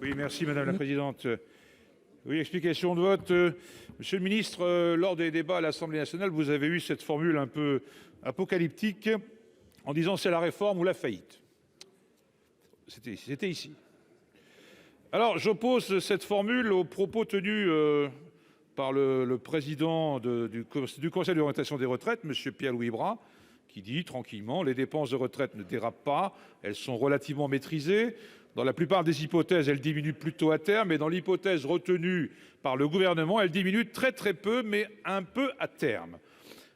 Oui, merci Madame la Présidente. Oui, explication de vote. Monsieur le ministre, lors des débats à l'Assemblée nationale, vous avez eu cette formule un peu apocalyptique en disant c'est la réforme ou la faillite. C'était ici. Alors j'oppose cette formule aux propos tenus par le président du Conseil d'orientation des retraites, monsieur Pierre-Louis Bras, qui dit tranquillement les dépenses de retraite ne dérapent pas, elles sont relativement maîtrisées. Dans la plupart des hypothèses, elles diminuent plutôt à terme, mais dans l'hypothèse retenue par le gouvernement, elles diminuent très très peu, mais un peu à terme.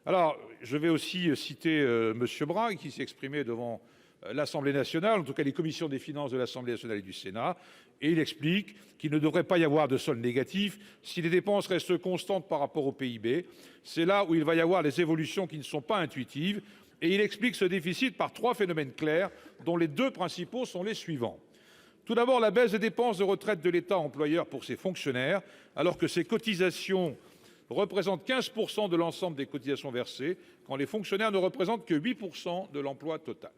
Alors, je vais aussi citer monsieur Bras, qui s'est exprimé devant l'Assemblée nationale, en tout cas les commissions des finances de l'Assemblée nationale et du Sénat, et il explique qu'il ne devrait pas y avoir de solde négatif si les dépenses restent constantes par rapport au PIB. C'est là où il va y avoir des évolutions qui ne sont pas intuitives, et il explique ce déficit par 3 phénomènes clairs, dont les 2 principaux sont les suivants. Tout d'abord, la baisse des dépenses de retraite de l'État employeur pour ses fonctionnaires, alors que ces cotisations représentent 15% de l'ensemble des cotisations versées, quand les fonctionnaires ne représentent que 8% de l'emploi total.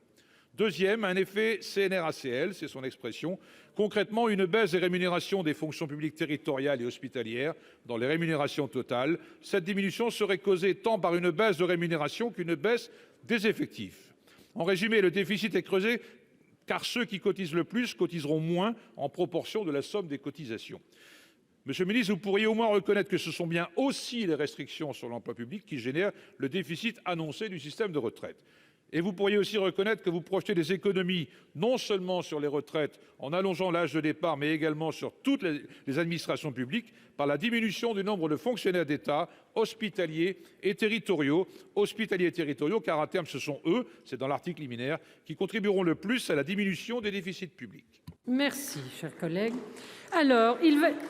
Deuxième, un effet CNRACL, c'est son expression, concrètement une baisse des rémunérations des fonctions publiques territoriales et hospitalières dans les rémunérations totales. Cette diminution serait causée tant par une baisse de rémunération qu'une baisse des effectifs. En résumé, le déficit est creusé car ceux qui cotisent le plus cotiseront moins en proportion de la somme des cotisations. Monsieur le ministre, vous pourriez au moins reconnaître que ce sont bien aussi les restrictions sur l'emploi public qui génèrent le déficit annoncé du système de retraite. Et vous pourriez aussi reconnaître que vous projetez des économies non seulement sur les retraites en allongeant l'âge de départ, mais également sur toutes les administrations publiques par la diminution du nombre de fonctionnaires d'État hospitaliers et territoriaux. Hospitaliers et territoriaux, car à terme, ce sont eux, c'est dans l'article liminaire, qui contribueront le plus à la diminution des déficits publics. Merci, cher collègue. Alors, il va...